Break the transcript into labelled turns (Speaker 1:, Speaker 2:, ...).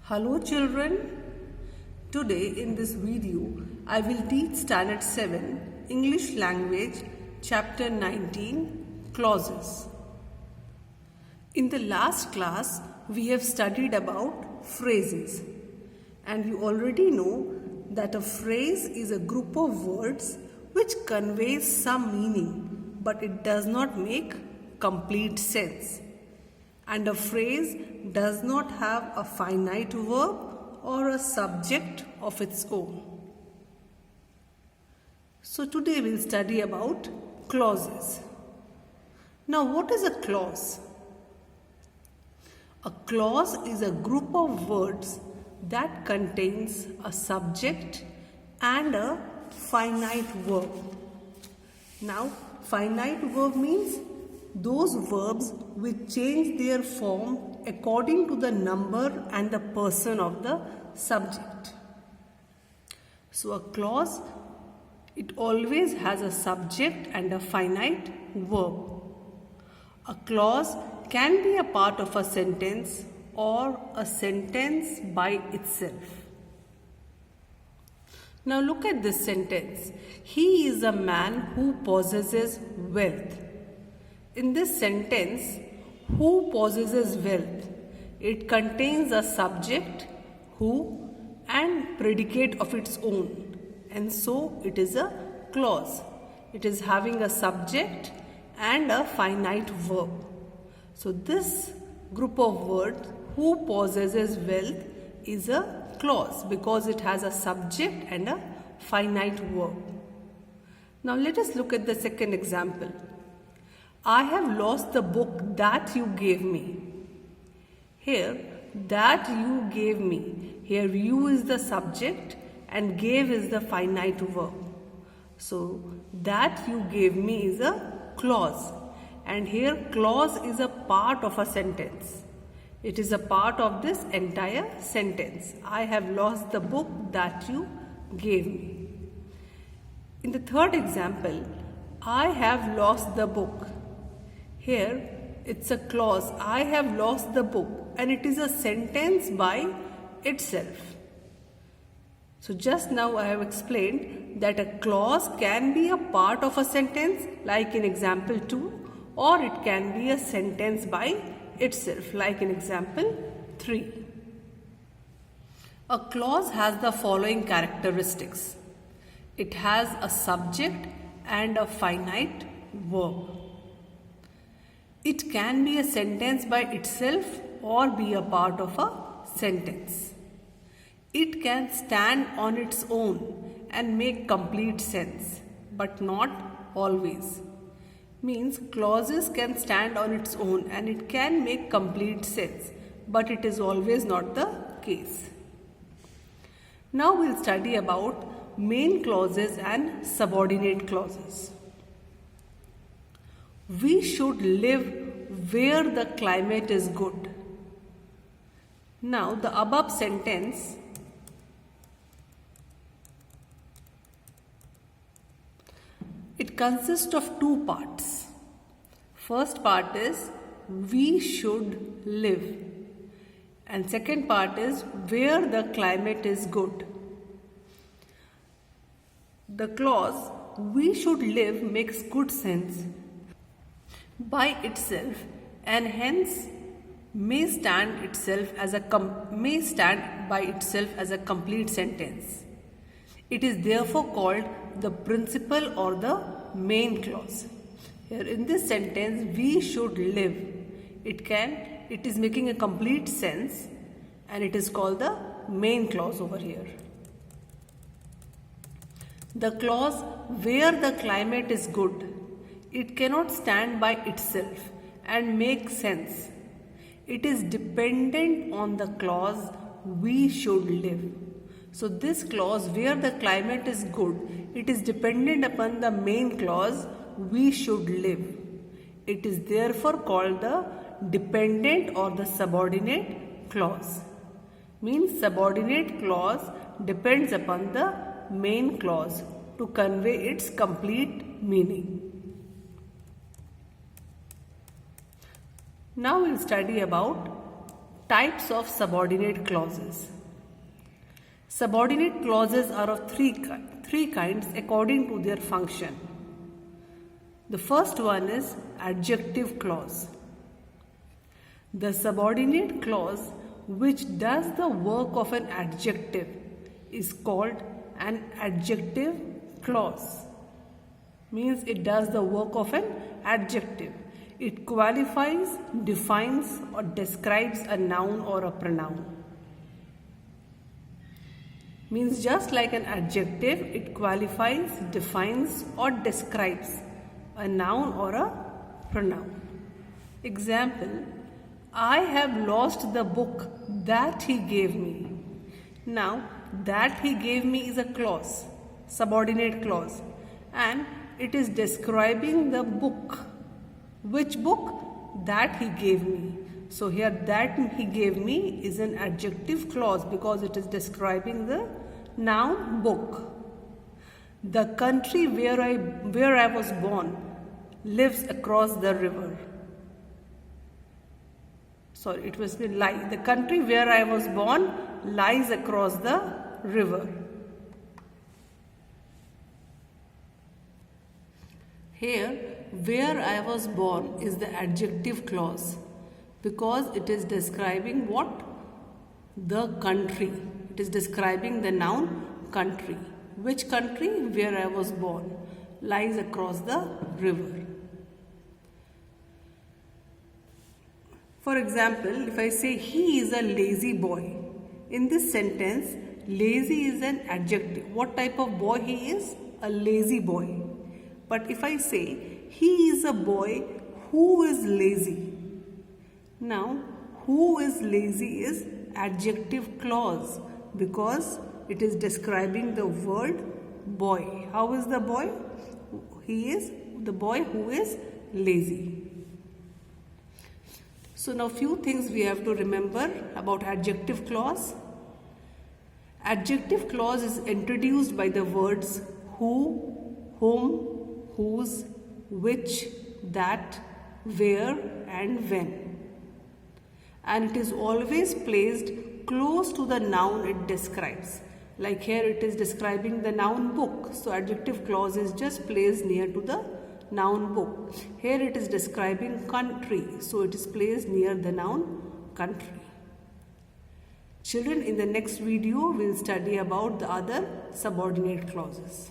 Speaker 1: Hello children, today in this video I will teach Standard 7 English Language Chapter 19 Clauses. In the last class we have studied about phrases, and you already know that a phrase is a group of words which conveys some meaning but it does not make complete sense. And a phrase does not have a finite verb or a subject of its own. So today we'll study about clauses. Now what is a clause? A clause is a group of words that contains a subject and a finite verb. Now finite verb means those verbs which change their form according to the number and the person of the subject. So a clause, it always has a subject and a finite verb. A clause can be a part of a sentence or a sentence by itself. Now look at this sentence. He is a man who possesses wealth. In this sentence, who possesses wealth? It contains a subject, who, and predicate of its own. And so it is a clause. It is having a subject and a finite verb. So this group of words, who possesses wealth, is a clause because it has a subject and a finite verb. Now let us look at the second example. I have lost the book that you gave me. Here, that you gave me. Here, you is the subject and gave is the finite verb. So, that you gave me is a clause. And here, clause is a part of a sentence. It is a part of this entire sentence. I have lost the book that you gave me. In the third example, I have lost the book. Here, it's a clause, I have lost the book, and it is a sentence by itself. So just now I have explained that a clause can be a part of a sentence, like in example 2, or it can be a sentence by itself, like in example 3. A clause has the following characteristics. It has a subject and a finite verb. It can be a sentence by itself or be a part of a sentence. It can stand on its own and make complete sense, but not always. Means clauses can stand on its own and it can make complete sense, but it is always not the case. Now we'll study about main clauses and subordinate clauses. We should live where the climate is good. Now the above sentence it consists of two parts. First part is we should live, and second part is where the climate is good. The clause we should live makes good sense by itself and hence may stand by itself as a complete sentence. It is therefore called the principal or the main clause. Here in this sentence, we should live. It is making a complete sense and it is called the main clause over here. The clause where the climate is good, it cannot stand by itself and make sense. It is dependent on the clause we should live. So this clause where the climate is good, it is dependent upon the main clause we should live. It is therefore called the dependent or the subordinate clause. Means subordinate clause depends upon the main clause to convey its complete meaning. Now we'll study about Types of subordinate clauses. Subordinate clauses are of three kinds according to their function. The first one is adjective clause. The subordinate clause which does the work of an adjective is called an adjective clause. Means it does the work of an adjective. It qualifies, defines or describes a noun or a pronoun. Means just like an adjective, it qualifies, defines or describes a noun or a pronoun. Example, I have lost the book that he gave me. Now, that he gave me is a clause, subordinate clause, and it is describing the book. Which book? That he gave me. So here that he gave me is an adjective clause because it is describing the noun book. The country where I was born lives across the river. Sorry, it was the lie. The country where I was born lies across the river. Here, where I was born is the adjective clause because it is describing what? The country. It is describing the noun country. Which country? Where I was born lies across the river. For example, if I say he is a lazy boy, in this sentence, lazy is an adjective. What type of boy he is? A lazy boy. But if I say he is a boy who is lazy. Now, who is lazy is adjective clause because it is describing the word boy. How is the boy? He is the boy who is lazy. So now few things we have to remember about adjective clause. Adjective clause is introduced by the words who, whom, whose, which, that, where and when. And it is always placed close to the noun it describes. Like here it is describing the noun book. So adjective clause is just placed near to the noun book. Here it is describing country. So it is placed near the noun country. Children, in the next video we will study about the other subordinate clauses.